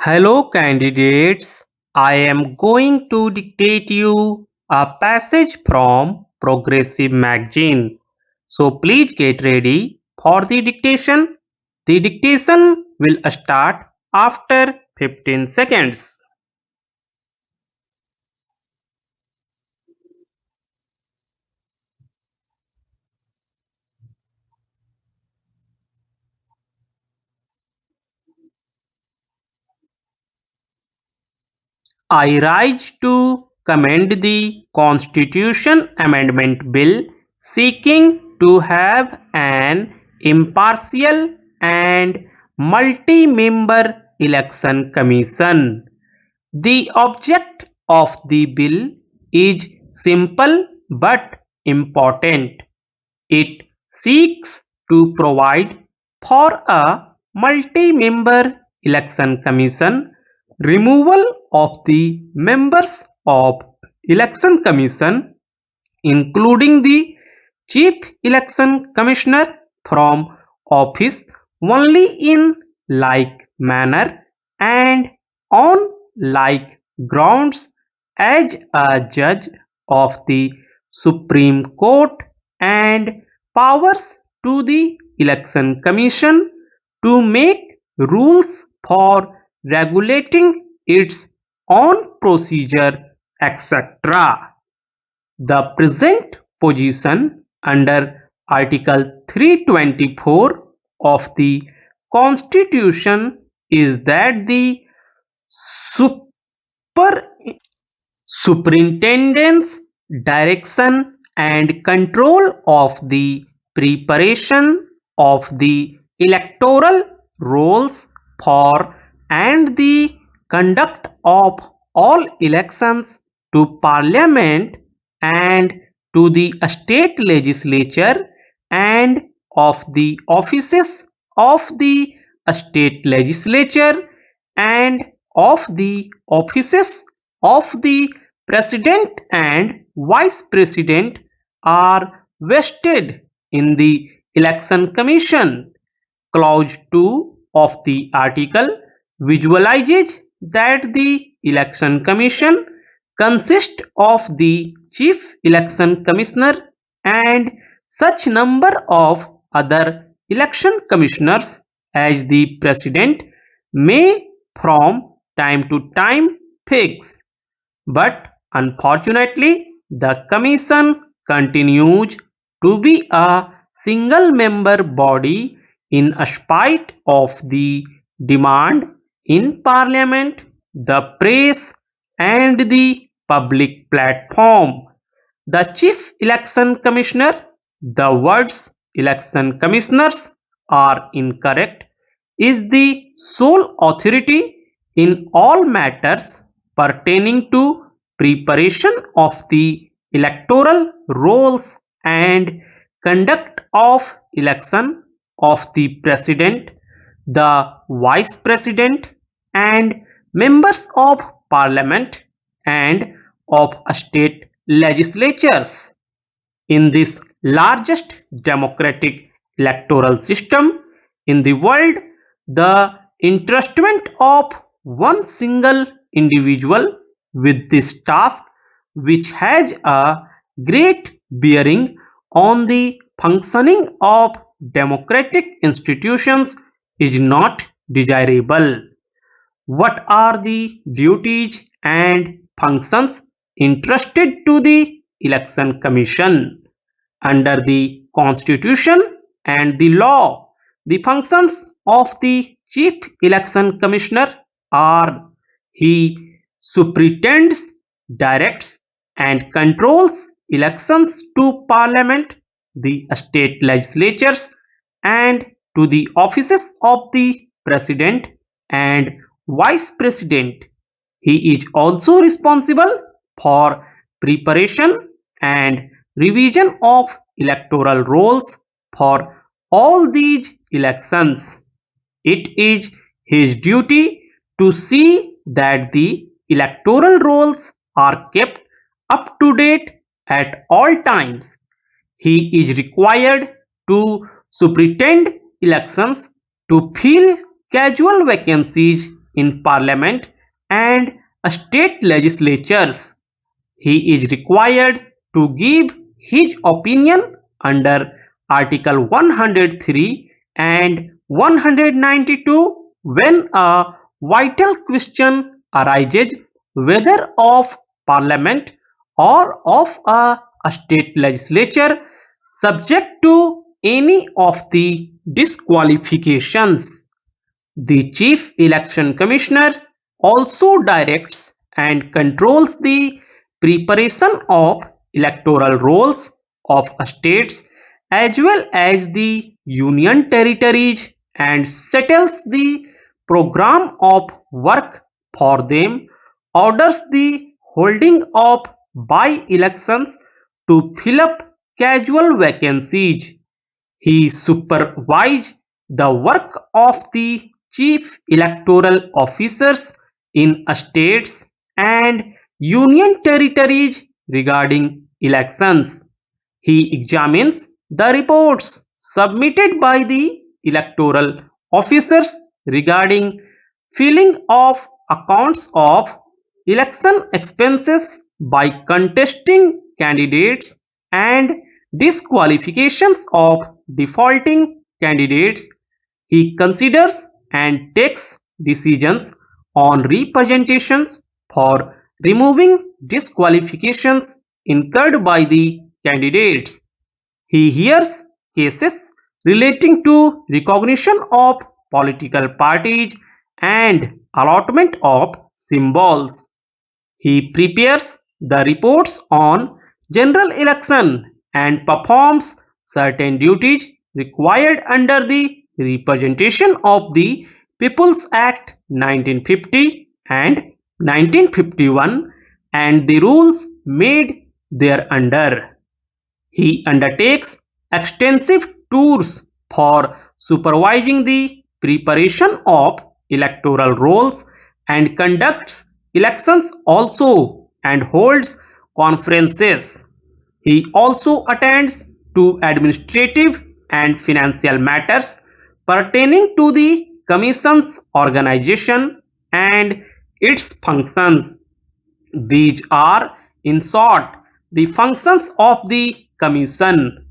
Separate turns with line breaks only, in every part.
Hello candidates, I am going to dictate you a passage from Progressive magazine. So please get ready for the dictation. The dictation will start after 15 seconds. I rise to commend the Constitution Amendment Bill seeking to have an impartial and multi-member election commission. The object of the bill is simple but important. It seeks to provide for a multi-member election commission, removal of the members of election commission, including the chief election commissioner, from office only in like manner and on like grounds as a judge of the Supreme Court, and powers to the Election Commission to make rules for regulating its own procedure, etc. The present position under Article 324 of the Constitution is that the super superintendent's direction and control of the preparation of the electoral rolls for and the conduct of all elections to Parliament and to the state legislature, and of the offices of the state legislature, and of the offices of the President and Vice President are vested in the Election Commission. Clause 2 of the article visualizes that the Election Commission consists of the Chief Election Commissioner and such number of other election commissioners as the President may from time to time fix. But unfortunately, the Commission continues to be a single-member body in spite of the demand in Parliament, the press, and the public platform. The Chief Election Commissioner, the words election commissioners are incorrect, is the sole authority in all matters pertaining to preparation of the electoral rolls and conduct of election of the President, the Vice President, and members of Parliament and of state legislatures. In this largest democratic electoral system in the world, the entrustment of one single individual with this task, which has a great bearing on the functioning of democratic institutions, is not desirable. What are the duties and functions entrusted to the Election Commission? Under the Constitution and the law, the functions of the Chief Election Commissioner are: he superintends, directs, and controls elections to Parliament, the state legislatures, and to the offices of the President and Vice President. He is also responsible for preparation and revision of electoral rolls for all these elections. It is his duty to see that the electoral rolls are kept up to date at all times. He is required to superintend elections, to fill casual vacancies in Parliament and state legislatures. He is required to give his opinion under Article 103 and 192 when a vital question arises, whether of Parliament or of a state legislature, subject to any of the disqualifications. The Chief Election Commissioner also directs and controls the preparation of electoral rolls of states as well as the union territories and settles the program of work for them, orders the holding of by-elections to fill up casual vacancies. He supervised the work of the chief electoral officers in states and union territories regarding elections. He examines the reports submitted by the electoral officers regarding filling of accounts of election expenses by contesting candidates and disqualifications of defaulting candidates. He considers and takes decisions on representations for removing disqualifications incurred by the candidates. He hears cases relating to recognition of political parties and allotment of symbols. He prepares the reports on general election and performs certain duties required under the Representation of the People's Act 1950 and 1951 and the rules made thereunder. He undertakes extensive tours for supervising the preparation of electoral rolls and conducts elections also and holds conferences. He also attends to administrative and financial matters pertaining to the Commission's organization and its functions. These are, in short, the functions of the Commission.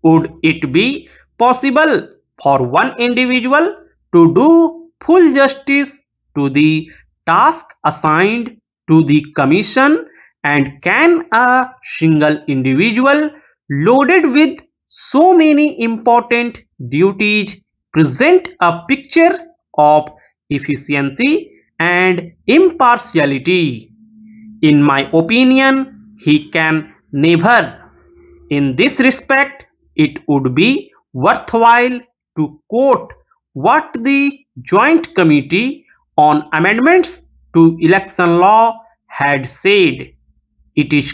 Would it be possible for one individual to do full justice to the task assigned to the Commission, and can a single individual loaded with so many important duties present a picture of efficiency and impartiality? In my opinion, he can never. In this respect, it would be worthwhile to quote what the Joint Committee on Amendments to Election Law had said. It is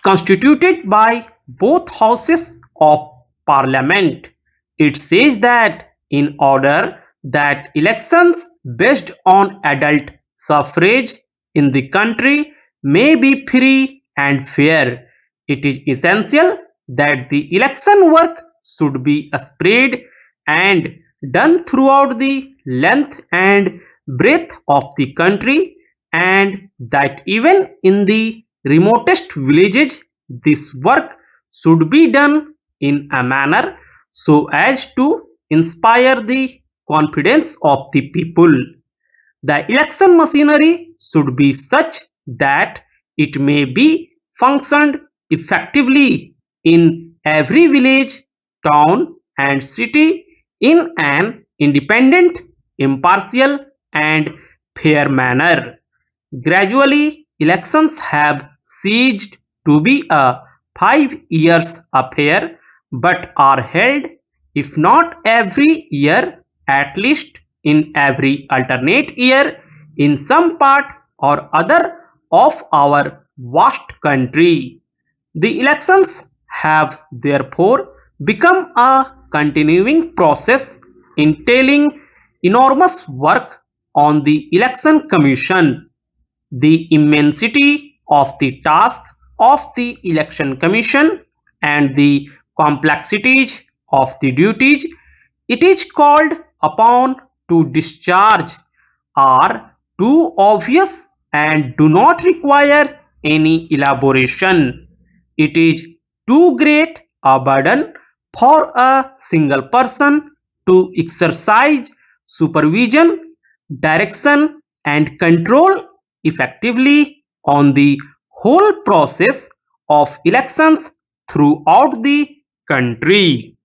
constituted by both houses of Parliament. It says that in order that elections based on adult suffrage in the country may be free and fair, it is essential that the election work should be spread and done throughout the length and breadth of the country, and that even in the remotest villages this work should be done in a manner so as to inspire the confidence of the people. The election machinery should be such that it may be functioned effectively in every village, town and city in an independent, impartial and fair manner. Gradually, elections have ceased to be a 5 years affair, but are held, if not every year, at least in every alternate year in some part or other of our vast country. The elections have therefore become a continuing process entailing enormous work on the Election Commission. The immensity of the task of the Election Commission and the complexities of the duties it is called upon to discharge are too obvious and do not require any elaboration. It is too great a burden for a single person to exercise supervision, direction, and control effectively on the whole process of elections throughout the country.